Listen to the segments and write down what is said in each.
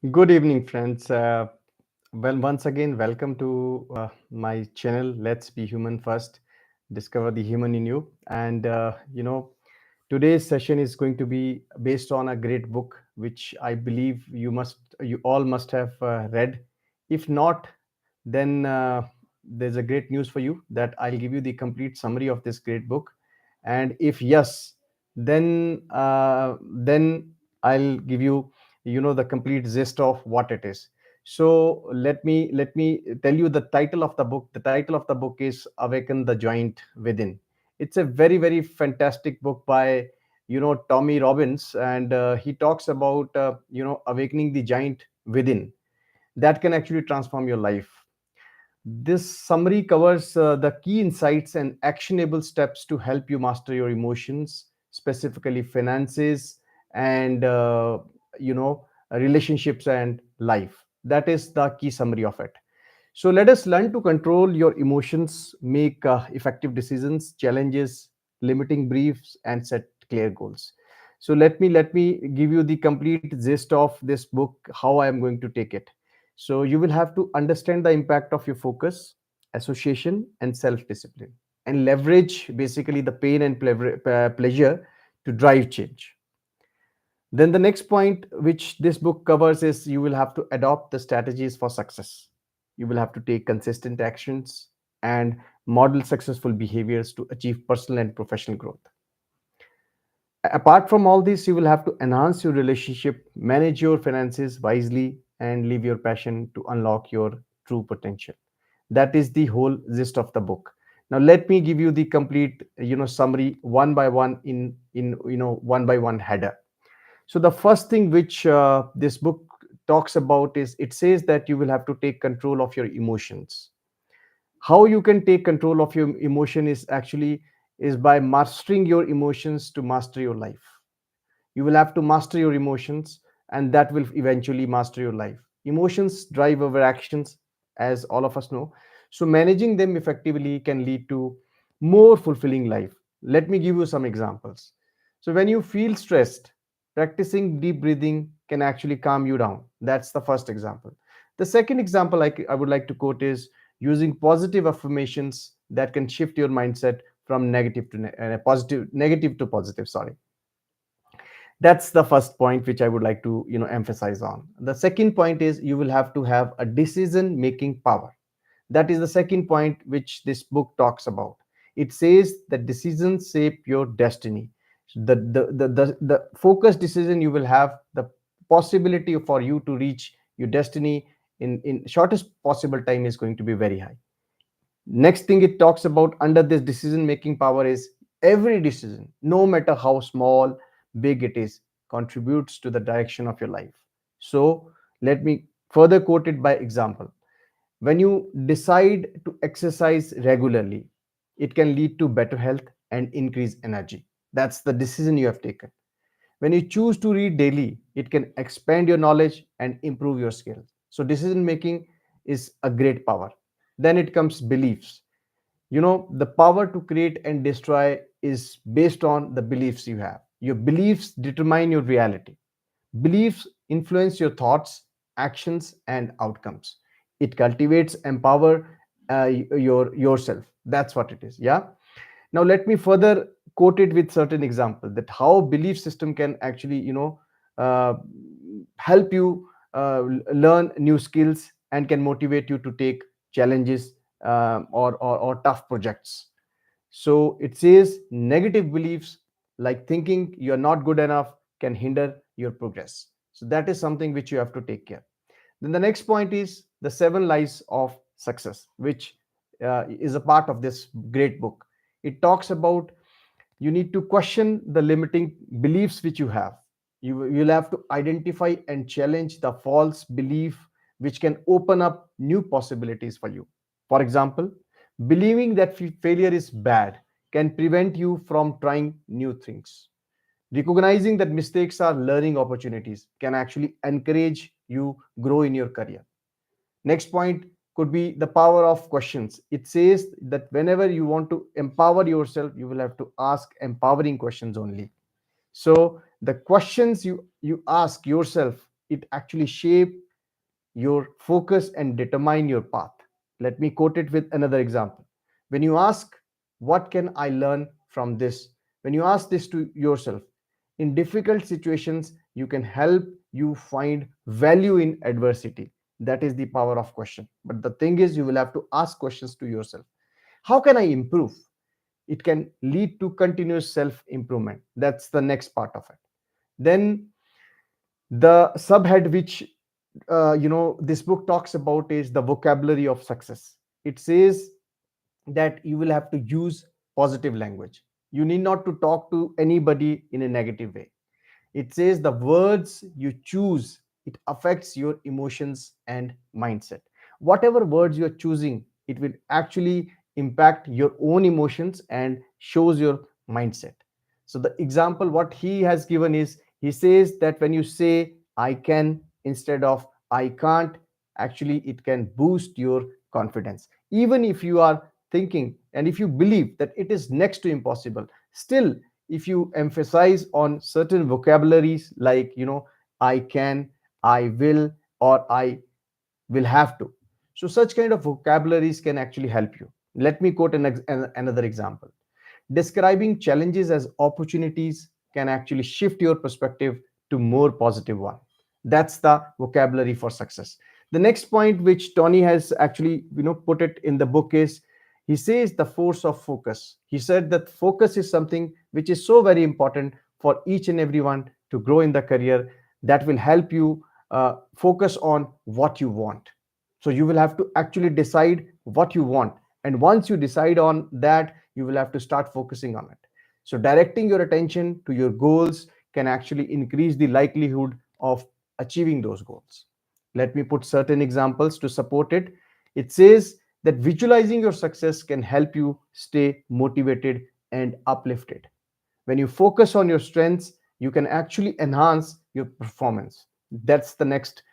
Good evening, friends. Once again, welcome to my channel. Let's be human first. Discover the human in you. And today's session is going to be based on a great book, which I believe you all must have read. If not, then there's a great news for you that I'll give you the complete summary of this great book. And if yes, then I'll give you the complete gist of what it is. So let me tell you the title of the book. The title of the book is Awaken the Giant Within. It's a very fantastic book by Tommy Robbins, and he talks about awakening the giant within that can actually transform your life. This summary covers the key insights and actionable steps to help you master your emotions, specifically finances and relationships and life. That is the key summary of it. So let us learn to control your emotions, make effective decisions, challenges, limiting briefs, and set clear goals. So let me give you the complete gist of this book, how I am going to take it. So you will have to understand the impact of your focus, association, and self-discipline, and leverage basically the pain and pleasure to drive change. Then the next point which this book covers is you will have to adopt the strategies for success. You will have to take consistent actions and model successful behaviors to achieve personal and professional growth. Apart from all this, you will have to enhance your relationship, manage your finances wisely, and live your passion to unlock your true potential. That is the whole gist of the book. Now let me give you the complete summary one by one in one by one header. So the first thing which this book talks about is it says that you will have to take control of your emotions. How you can take control of your emotion is by mastering your emotions to master your life. You will have to master your emotions, and that will eventually master your life. Emotions drive our actions, as all of us know. So managing them effectively can lead to more fulfilling life. Let me give you some examples. So when you feel stressed, practicing deep breathing can actually calm you down. That's the first example. The second example I would like to quote is using positive affirmations that can shift your mindset from negative to positive. Sorry. That's the first point which I would like to emphasize on. The second point is you will have to have a decision making power. That is the second point which this book talks about. It says that decisions shape your destiny. The focused decision you will have, the possibility for you to reach your destiny in shortest possible time is going to be very high. Next thing it talks about under this decision making power is every decision, no matter how small, big it is, contributes to the direction of your life. So let me further quote it by example. When you decide to exercise regularly, it can lead to better health and increase energy. That's the decision you have taken. When you choose to read daily, it can expand your knowledge and improve your skills. So decision making is a great power. Then it comes beliefs. The power to create and destroy is based on the beliefs you have. Your beliefs determine your reality. Beliefs influence your thoughts, actions, and outcomes. It cultivates empower yourself. That's what it is. Yeah. Now let me further quote it with certain example that how belief system can actually uh, help you learn new skills and can motivate you to take challenges, or tough projects. So it says negative beliefs like thinking you're not good enough can hinder your progress. So that is something which you have to take care. Then the next point is the seven lies of success, which is a part of this great book. It talks about you need to question the limiting beliefs which you have. You'll have to identify and challenge the false belief which can open up new possibilities for you. For example, believing that failure is bad can prevent you from trying new things. Recognizing that mistakes are learning opportunities can actually encourage you grow in your career. Next point could be the power of questions. It says that whenever you want to empower yourself, you will have to ask empowering questions only. So the questions you ask yourself it actually shape your focus and determine your path. Let me quote it with another example. When you ask, what can I learn from this? When you ask this to yourself, in difficult situations, you can help you find value in adversity. That is the power of question. But the thing is, you will have to ask questions to yourself. How can I improve? It can lead to continuous self improvement. That's the next part of it. Then the subhead which this book talks about is the vocabulary of success. It says that you will have to use positive language. You need not to talk to anybody in a negative way. It says the words you choose, it affects your emotions and mindset. Whatever words you're choosing, it will actually impact your own emotions and shows your mindset. So the example what he has given is, he says that when you say I can instead of I can't, actually it can boost your confidence. Even if you are thinking and if you believe that it is next to impossible, still if you emphasize on certain vocabularies like I can, I will, or I will have to, so such kind of vocabularies can actually help you. Let me quote another example. Describing challenges as opportunities can actually shift your perspective to more positive one. That's the vocabulary for success. The next point which Tony has actually put it in the book is, he says the force of focus. He said that focus is something which is so very important for each and everyone to grow in the career. That will help you focus on what you want. So you will have to actually decide what you want, and once you decide on that, you will have to start focusing on it. So directing your attention to your goals can actually increase the likelihood of achieving those goals. Let me put certain examples to support it. It says that visualizing your success can help you stay motivated and uplifted. When you focus on your strengths, you can actually enhance your performance. That's the next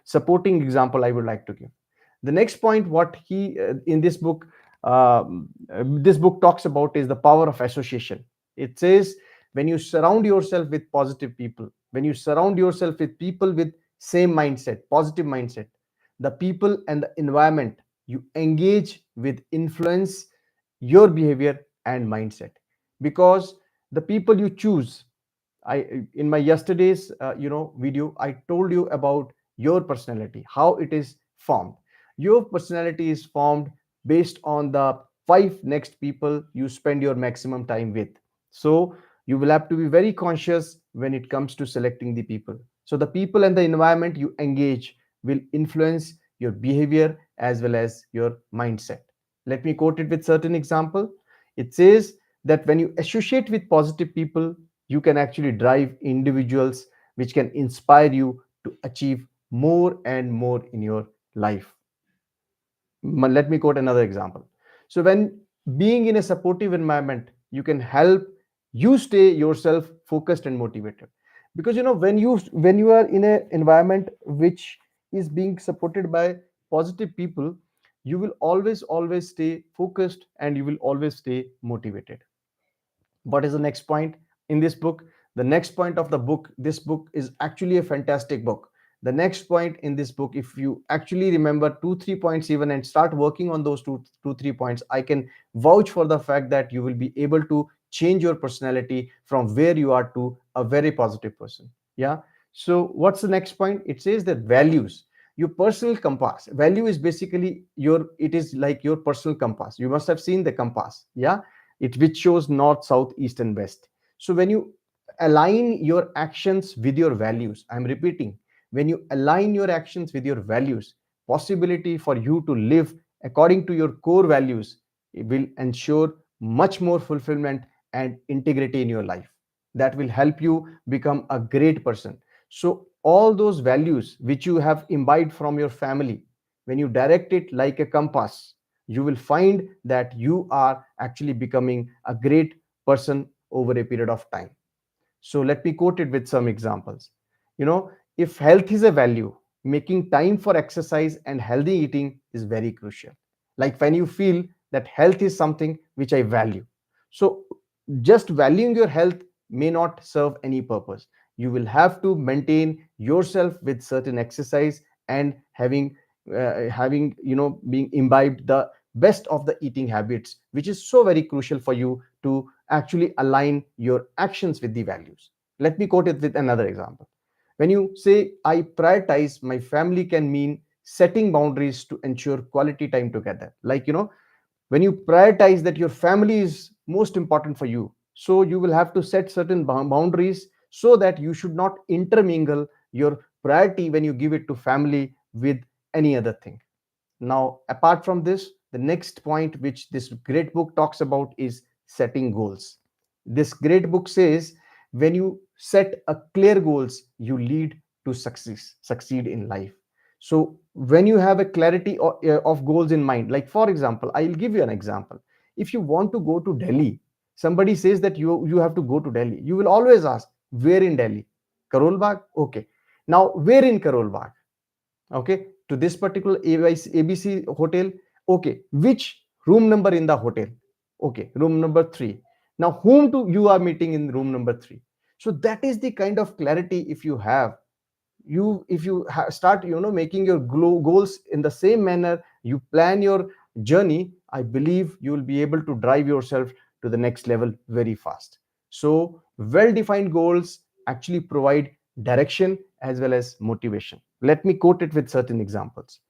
supporting example I would like to give. The next point what he in this book talks about is the power of association. It says when you surround yourself with positive people, when you surround yourself with people with same mindset, positive mindset, the people and the environment you engage with influence your behavior and mindset. Because the people you choose, I in my yesterday's video I told you about your personality, how it is formed. Your personality is formed based on the five next people you spend your maximum time with. So you will have to be very conscious when it comes to selecting the people. So the people and the environment you engage will influence your behavior as well as your mindset. Let me quote it with certain example. It says that when you associate with positive people, you can actually drive individuals which can inspire you to achieve more and more in your life. Let me quote another example. So when being in a supportive environment, you can help you stay yourself focused and motivated. Because when you are in an environment which is being supported by positive people, you will always stay focused and you will always stay motivated. What is the next point in this book? The next point of the book, this book is actually a fantastic book. The next point in this book, if you actually remember 2 3 points even and start working on those 2 3 points, I can vouch for the fact that you will be able to change your personality from where you are to a very positive person. Yeah. So what's the next point? It says that values, your personal compass. Value is basically it is like your personal compass. You must have seen the compass. Yeah. It which shows north, south, east, and west. So when you align your actions with your values, I'm repeating, when you align your actions with your values, possibility for you to live according to your core values, it will ensure much more fulfillment and integrity in your life. That will help you become a great person. So all those values which you have imbibed from your family, when you direct it like a compass, you will find that you are actually becoming a great person over a period of time. So let me quote it with some examples. If health is a value, making time for exercise and healthy eating is very crucial. Like when you feel that health is something which I value. So just valuing your health may not serve any purpose. You will have to maintain yourself with certain exercise and having being imbibed the best of the eating habits, which is so very crucial for you to actually align your actions with the values. Let me quote it with another example. When you say, I prioritize my family, can mean setting boundaries to ensure quality time together. Like, when you prioritize that your family is most important for you, so you will have to set certain boundaries so that you should not intermingle your priority when you give it to family with any other thing. Now, apart from this, the next point which this great book talks about is setting goals. This great book says, when you set a clear goals, you lead to succeed in life. So when you have a clarity of goals in mind, like for example, I'll give you an example. If you want to go to Delhi, somebody says that you have to go to Delhi, you will always ask, where in Delhi? Karol Bagh? Okay. Now, where in Karol Bagh? Okay, to this particular ABC hotel. Okay, which room number in the hotel? Okay, room number 3. Now, whom to you are meeting in room number 3? So that is the kind of clarity. If you have, you if you start making your goals in the same manner, you plan your journey, I believe you will be able to drive yourself to the next level very fast. So well defined goals actually provide direction as well as motivation. Let me quote it with certain examples.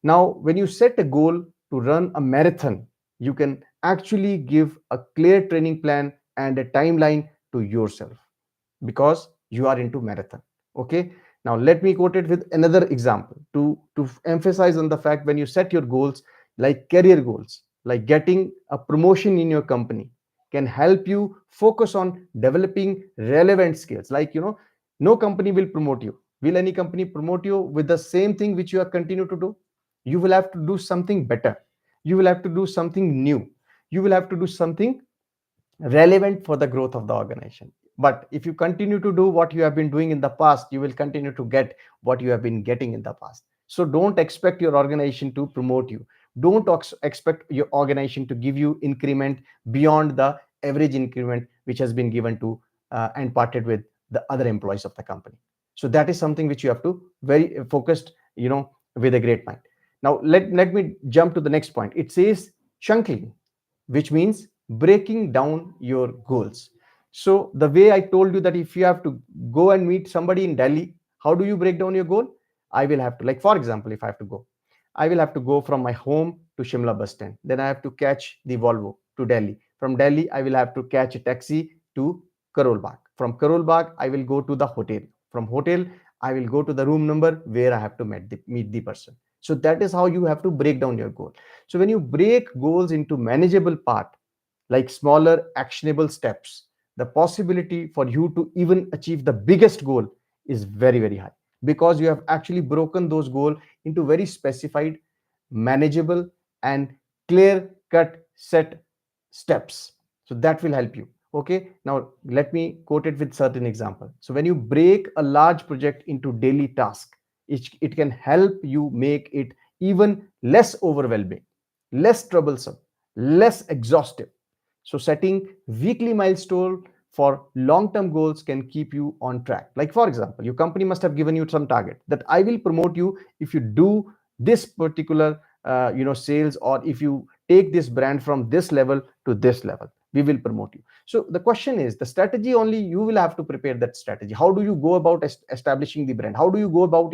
Now, when you set a goal to run a marathon, you can actually give a clear training plan and a timeline to yourself, because you are into marathon. Okay, now let me quote it with another example to emphasize on the fact. When you set your goals, like career goals, like getting a promotion in your company, can help you focus on developing relevant skills. Like, no company will promote you. Will any company promote you with the same thing which you are continue to do? You will have to do something better. You will have to do something new. You will have to do something relevant for the growth of the organization. But if you continue to do what you have been doing in the past, you will continue to get what you have been getting in the past. So don't expect your organization to promote you. Don't expect your organization to give you increment beyond the average increment which has been given to and parted with the other employees of the company. So that is something which you have to very focused, with a great mind. Now let me jump to the next point. It says chunking, which means breaking down your goals. So the way I told you that if you have to go and meet somebody in Delhi, how do you break down your goal? I will have to, like for example, if I have to go, I will have to go from my home to Shimla bus stand. Then I have to catch the Volvo to Delhi. From Delhi, I will have to catch a taxi to Karol Bagh. From Karol Bagh, I will go to the hotel. From hotel, I will go to the room number where I have to meet the person. So that is how you have to break down your goal. So when you break goals into manageable part, like smaller actionable steps, the possibility for you to even achieve the biggest goal is very, very high, because you have actually broken those goals into very specified, manageable, and clear cut set steps. So that will help you. Okay, now let me quote it with certain example. So when you break a large project into daily task, it can help you make it even less overwhelming, less troublesome, less exhaustive. So setting weekly milestone for long-term goals can keep you on track. Like for example, your company must have given you some target that I will promote you if you do this particular sales, or if you take this brand from this level to this level, we will promote you. So the question is, the strategy only you will have to prepare that strategy. How do you go about establishing the brand? How do you go about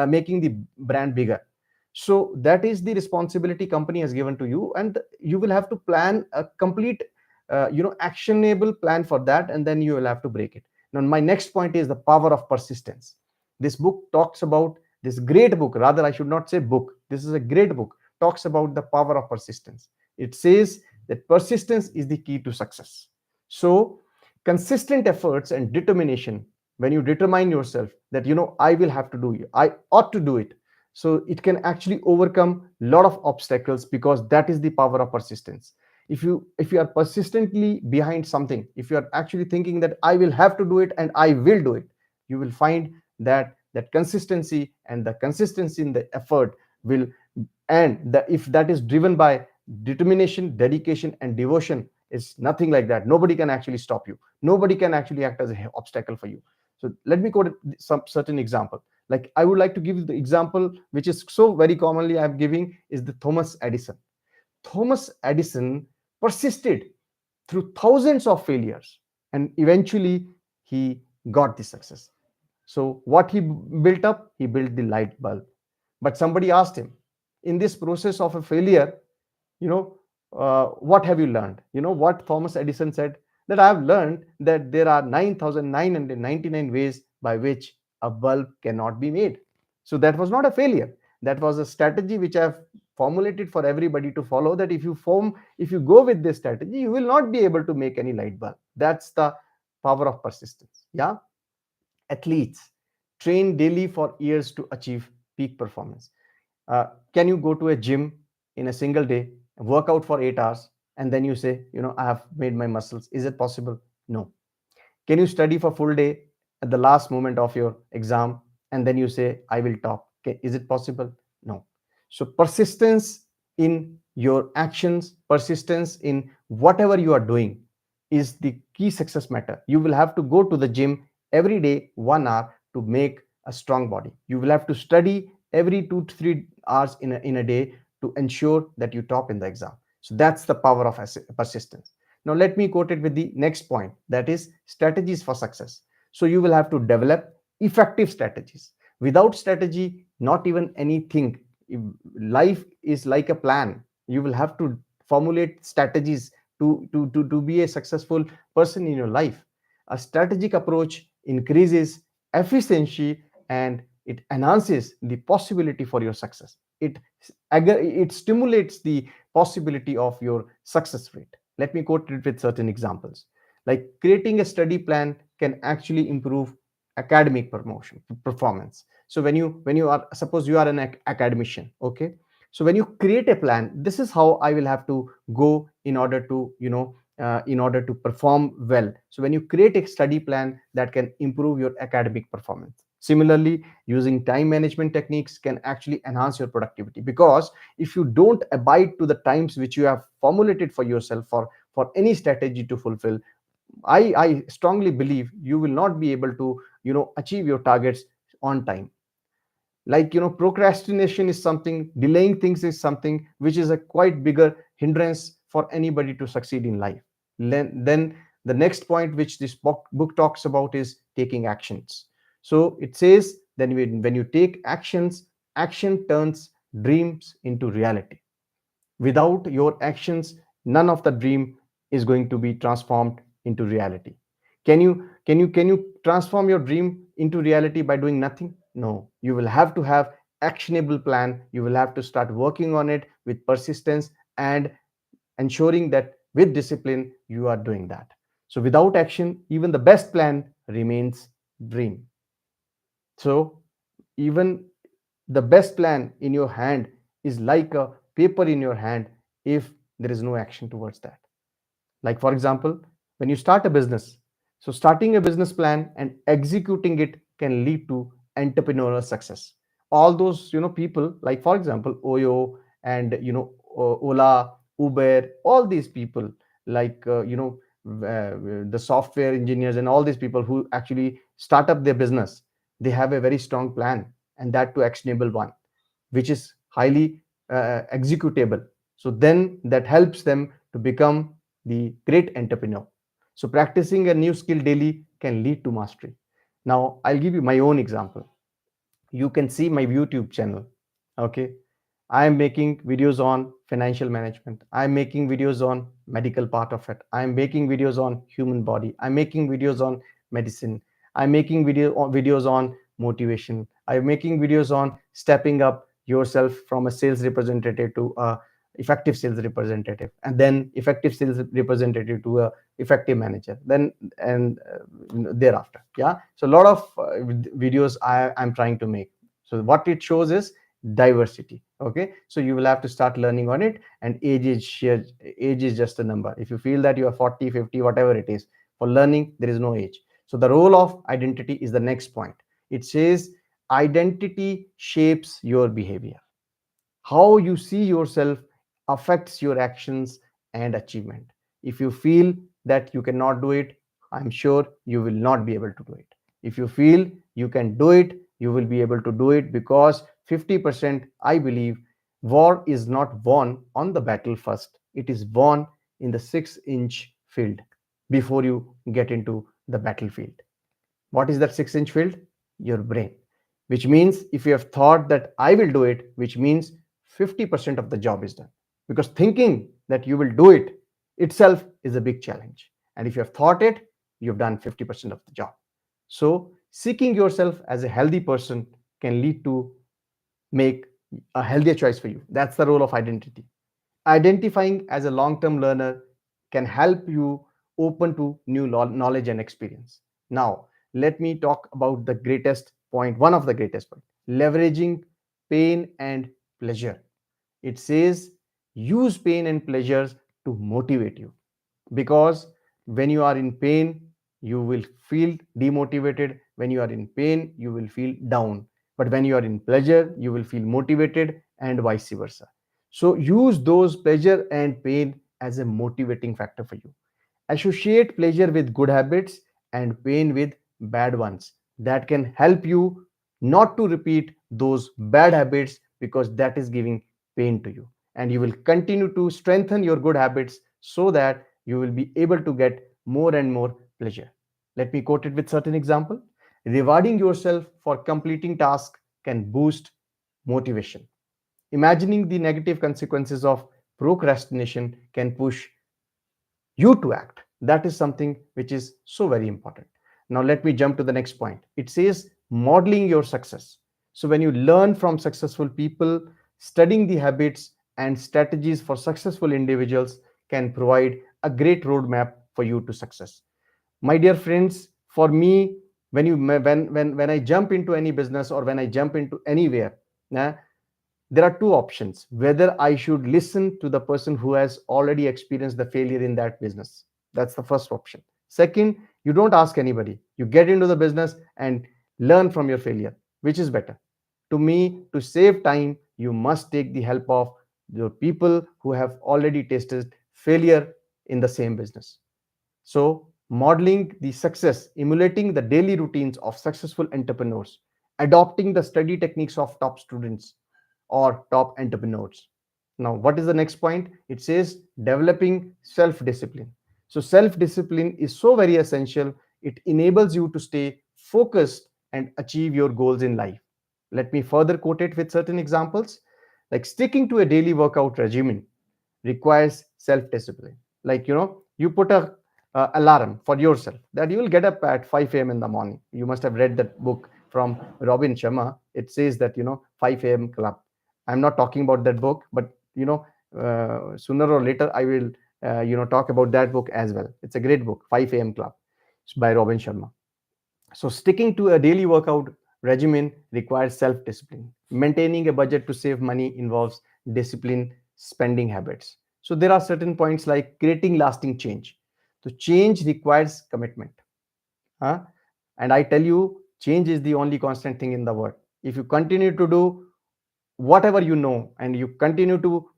making the brand bigger? So that is the responsibility company has given to you, and you will have to plan a complete actionable plan for that, and then you will have to break it. Now my next point is the power of persistence. This book talks about, this great book, rather I should not say book, this is a great book, talks about the power of persistence. It says that persistence is the key to success. So consistent efforts and determination, when you determine yourself that I will have to do it, I ought to do it, so it can actually overcome a lot of obstacles, because that is the power of persistence. If you are persistently behind something, if you are actually thinking that I will have to do it and I will do it, you will find that consistency and the consistency in the effort will, and if that is driven by determination, dedication, and devotion, is nothing like that. Nobody can actually stop you. Nobody can actually act as an obstacle for you. So let me quote some certain example. Like I would like to give you the example which is so very commonly I'm giving is the Thomas Edison. Thomas Edison persisted through thousands of failures and eventually he got the success. So what he built up, he built the light bulb. But somebody asked him, in this process of a failure, you know, what have you learned? You know what Thomas Edison said? That I have learned that there are 9,999 ways by which a bulb cannot be made. So that was not a failure. That was a strategy which I've formulated for everybody to follow. That if you go with this strategy, you will not be able to make any light bulb. That's the power of persistence. Yeah. Athletes train daily for years to achieve peak performance. Can you go to a gym in a single day, work out for 8 hours, and then you say, I have made my muscles? Is it possible? No. Can you study for full day at the last moment of your exam and then you say, I will top? Okay, is it possible? No. So persistence in your actions, persistence in whatever you are doing is the key success matter. You will have to go to the gym every day 1 hour to make a strong body. You will have to study every 2 to 3 hours in a day to ensure that you top in the exam. So that's the power of persistence. Now, let me quote it with the next point, that is strategies for success. So, you will have to develop effective strategies. Without strategy, not even anything. Life is like a plan. You will have to formulate strategies to be a successful person in your life. A strategic approach increases efficiency and it enhances the possibility for your success. It stimulates the possibility of your success rate. Let me quote it with certain examples. Like creating a study plan can actually improve academic promotion performance. So when you are, suppose you are an academician, okay, so when you create a plan, this is how I will have to go in order to in order to perform well. So when you create a study plan, that can improve your academic performance. Similarly, using time management techniques can actually enhance your productivity, because if you don't abide to the times which you have formulated for yourself for any strategy to fulfill, I strongly believe you will not be able to achieve your targets on time. Like procrastination is something, delaying things is something which is a quite bigger hindrance for anybody to succeed in life. Then the next point which this book talks about is taking actions. So it says then when you take actions, action turns dreams into reality. Without your actions, none of the dream is going to be transformed into reality. Can you transform your dream into reality by doing nothing? No, you will have to have actionable plan. You will have to start working on it with persistence and ensuring that with discipline you are doing that. So without action, even the best plan remains dream. So even the best plan in your hand is like a paper in your hand if there is no action towards that. Like for example, when you start a business, so starting a business plan and executing it can lead to entrepreneurial success. All those people, like for example Oyo and Ola, Uber, all these people, like the software engineers and all these people who actually start up their business, they have a very strong plan, and that too actionable one, which is highly executable. So then that helps them to become the great entrepreneur. So practicing a new skill daily can lead to mastery. Now I'll give you my own example. You can see my YouTube channel. Okay, I am making videos on financial management. I'm making videos on medical part of it. I'm making videos on human body. I'm making videos on medicine. I'm making videos on motivation. I'm making videos on stepping up yourself from a sales representative to a effective sales representative, and then effective sales representative to a effective manager, then and thereafter. Yeah, so a lot of videos I'm trying to make. So what it shows is diversity. Okay, so you will have to start learning on it, and age is just a number. If you feel that you are 40, 50, whatever it is, for learning there is no age. So the role of identity is the next point. It says identity shapes your behavior. How you see yourself affects your actions and achievement. If you feel that you cannot do it, I'm sure you will not be able to do it. If you feel you can do it, you will be able to do it, because 50%, I believe, war is not won on the battle first. It is won in the 6-inch field before you get into the battlefield. What is that 6-inch field? Your brain. Which means if you have thought that I will do it, which means 50% of the job is done. Because thinking that you will do it itself is a big challenge. And if you have thought it, you've done 50% of the job. So, seeking yourself as a healthy person can lead to make a healthier choice for you. That's the role of identity. Identifying as a long term learner can help you open to new knowledge and experience. Now, let me talk about the greatest point, one of the greatest points, leveraging pain and pleasure. It says use pain and pleasures to motivate you, because when you are in pain, you will feel demotivated. When you are in pain, you will feel down. But when you are in pleasure, you will feel motivated, and vice versa. So use those pleasure and pain as a motivating factor for you. Associate pleasure with good habits and pain with bad ones. That can help you not to repeat those bad habits, because that is giving pain to you. And you will continue to strengthen your good habits so that you will be able to get more and more pleasure. Let me quote it with certain example. Rewarding yourself for completing tasks can boost motivation. Imagining the negative consequences of procrastination can push you to act. That is something which is so very important. Now, let me jump to the next point. It says modeling your success. So, when you learn from successful people, studying the habits and strategies for successful individuals can provide a great roadmap for you to success. My dear friends, for me, when I jump into any business or when I jump into anywhere, nah, there are two options: whether I should listen to the person who has already experienced the failure in that business. That's the first option. Second, you don't ask anybody, you get into the business and learn from your failure. Which is better? To me, to save time, you must take the help of your people who have already tasted failure in the same business. So, modeling the success, emulating the daily routines of successful entrepreneurs, adopting the study techniques of top students or top entrepreneurs. Now, what is the next point? It says developing self discipline. So, self discipline is so very essential. It enables you to stay focused and achieve your goals in life. Let me further quote it with certain examples. Like sticking to a daily workout regimen requires self discipline. Like, you put a alarm for yourself that you will get up at 5 a.m. in the morning. You must have read that book from Robin Sharma. It says that 5 a.m. club. I'm not talking about that book, but sooner or later I will talk about that book as well. It's a great book, 5 a.m. club. It's by Robin Sharma. So, sticking to a daily workout regimen requires self discipline. Maintaining a budget to save money involves disciplined spending habits. So, there are certain points like creating lasting change. So, change requires commitment. Huh? And I tell you, change is the only constant thing in the world. If you continue to do whatever you know and you continue to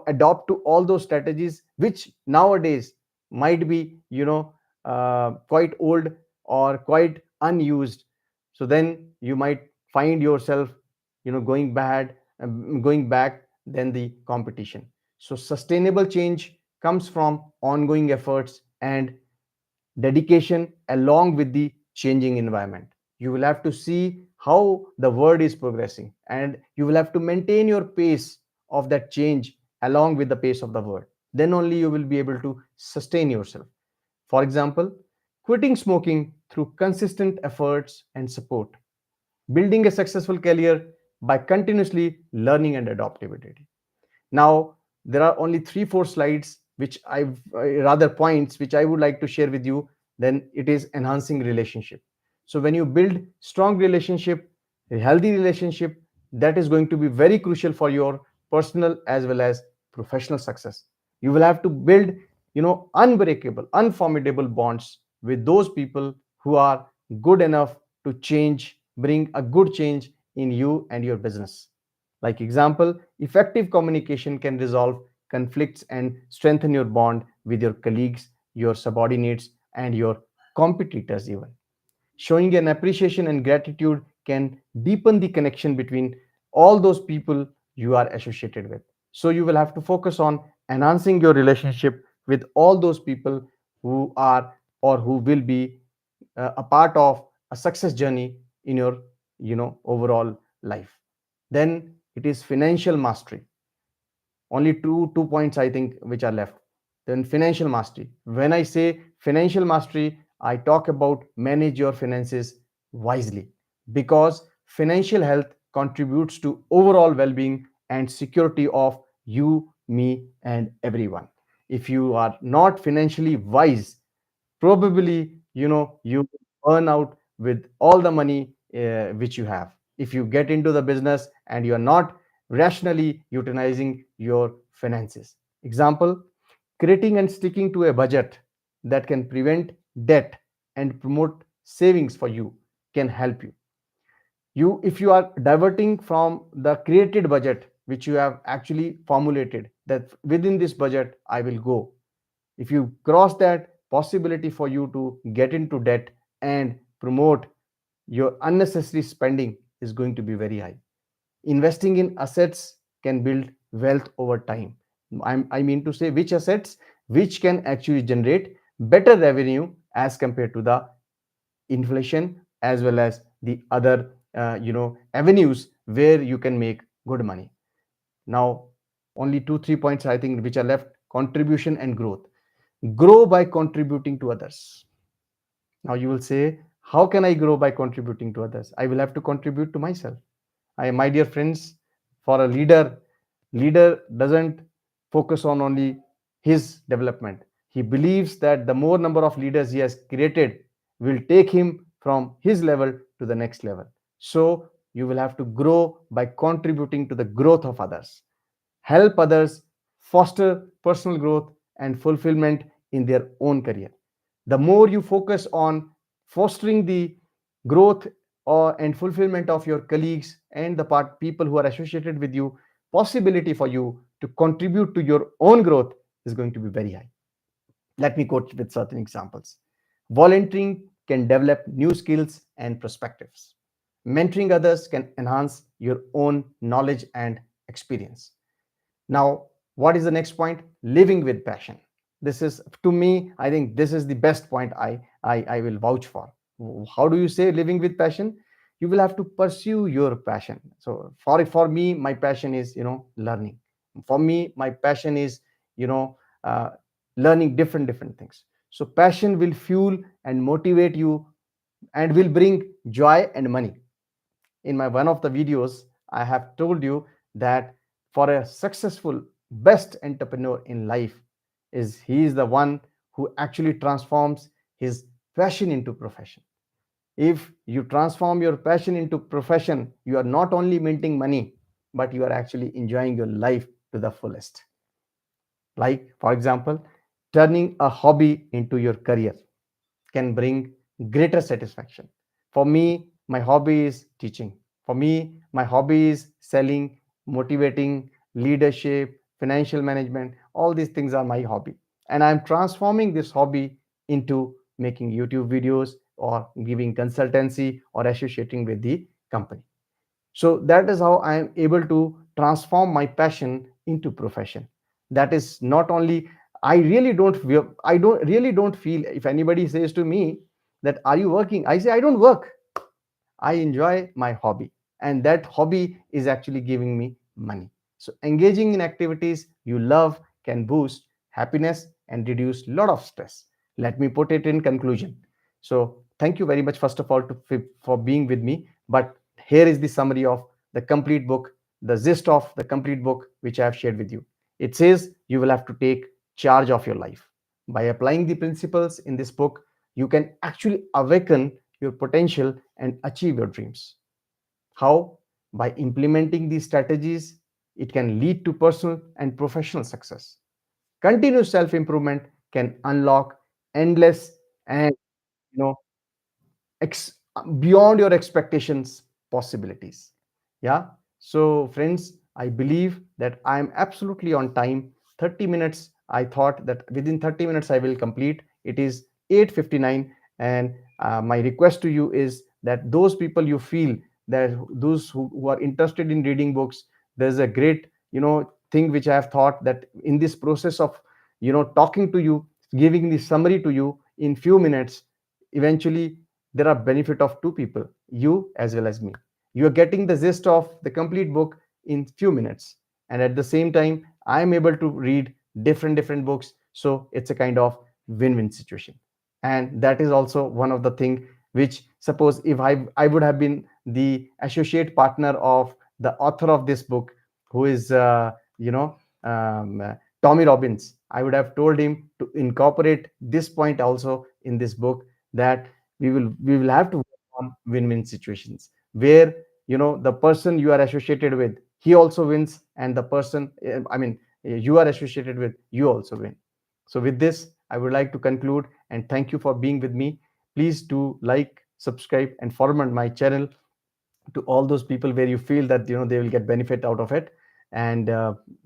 adopt to all those strategies which nowadays might be quite old or quite unused, so then you might find yourself going back than the competition. So sustainable change comes from ongoing efforts and dedication along with the changing environment. You will have to see how the world is progressing, and you will have to maintain your pace of that change along with the pace of the world. Then only you will be able to sustain yourself. For example, quitting smoking through consistent efforts and support, building a successful career by continuously learning and adaptability. Now, there are only 3 4 slides which I've rather points which I would like to share with you. Then it is enhancing relationship. So when you build strong relationship, a healthy relationship, that is going to be very crucial for your personal as well as professional success. You will have to build unbreakable, unformidable bonds with those people who are good enough to bring a good change in you and your business. Like example, effective communication can resolve conflicts and strengthen your bond with your colleagues, your subordinates, and your competitors even. Showing an appreciation and gratitude can deepen the connection between all those people you are associated with. So you will have to focus on enhancing your relationship with all those people who are or who will be a part of a success journey in your overall life. Then it is financial mastery. Only two points I think which are left. Then financial mastery. When I say financial mastery, I talk about manage your finances wisely, because financial health contributes to overall well-being and security of you, me, and everyone. If you are not financially wise, probably you earn out with all the money which you have. If you get into the business and you are not rationally utilizing your finances. Example: creating and sticking to a budget that can prevent debt and promote savings for you can help you. If you are diverting from the created budget which you have actually formulated, that within this budget I will go, if you cross that, possibility for you to get into debt and promote your unnecessary spending is going to be very high. Investing in assets can build wealth over time. I mean to say, which assets which can actually generate better revenue as compared to the inflation, as well as the other avenues where you can make good money. Now, only 2 3 points I think which are left: contribution and growth. Grow by contributing to others. Now you will say, how can I grow by contributing to others? I will have to contribute to myself. My dear friends, for a leader doesn't focus on only his development. He believes that the more number of leaders he has created will take him from his level to the next level. So you will have to grow by contributing to the growth of others. Help others foster personal growth and fulfillment in their own career. The more you focus on fostering the growth and fulfillment of your colleagues and the people who are associated with you, possibility for you to contribute to your own growth is going to be very high. Let me quote with certain examples. Volunteering can develop new skills and perspectives. Mentoring others can enhance your own knowledge and experience. Now, what is the next point? Living with passion. This is, to me, I think this is the best point I will vouch for. How do you say living with passion? You will have to pursue your passion. So for me, my passion is learning. For me, my passion is you know uh, learning different things. So passion will fuel and motivate you and will bring joy and money. In my one of the videos, I have told you that for a successful best entrepreneur in life, is he is the one who actually transforms his passion into profession. If you transform your passion into profession, you are not only minting money, but you are actually enjoying your life to the fullest. Like, for example, turning a hobby into your career can bring greater satisfaction. For me, my hobby is teaching. For me, my hobby is selling, motivating, leadership, financial management. All these things are my hobby. And I'm transforming this hobby into making YouTube videos or giving consultancy or associating with the company. So that is how I am able to transform my passion into profession. That is not only, I don't really don't feel, if anybody says to me that are you working, I say I don't work. I enjoy my hobby, and that hobby is actually giving me money. So engaging in activities you love can boost happiness and reduce a lot of stress. Let me put it in conclusion. So thank you very much, first of all, for being with me. But here is the summary of the complete book, the gist of the complete book which I have shared with you. It says you will have to take charge of your life. By applying the principles in this book, you can actually awaken your potential and achieve your dreams. How? By implementing these strategies, it can lead to personal and professional success. Continuous self improvement can unlock endless and you know ex- beyond your expectations possibilities. Yeah. So friends, I believe that I am absolutely on time. 30 minutes, I thought that within 30 minutes I will complete. It is 8:59, And my request to you is that those people you feel, that those who are interested in reading books, there's a great thing which I have thought, that in this process of talking to you, giving the summary to you in few minutes, eventually there are benefit of two people, you as well as me. You are getting the gist of the complete book in few minutes, and at the same time I am able to read different books, so it's a kind of win-win situation. And that is also one of the thing which, suppose if I would have been the associate partner of the author of this book, who is you know um, uh, Tommy Robbins, I would have told him to incorporate this point also in this book, that we will have to work on win-win situations, where the person you are associated with, he also wins, and the person, you are associated with, you also win. So with this, I would like to conclude, and thank you for being with me. Please do like, subscribe, and forward my channel to all those people where you feel that they will get benefit out of it. And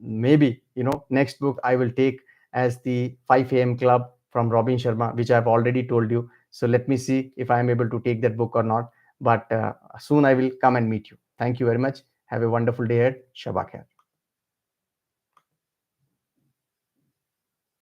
maybe next book I will take as the 5 a.m. club from Robin Sharma, which I've already told you. So let me see if I am able to take that book or not. But soon I will come and meet you. Thank you very much. Have a wonderful day ahead. Shabak khair.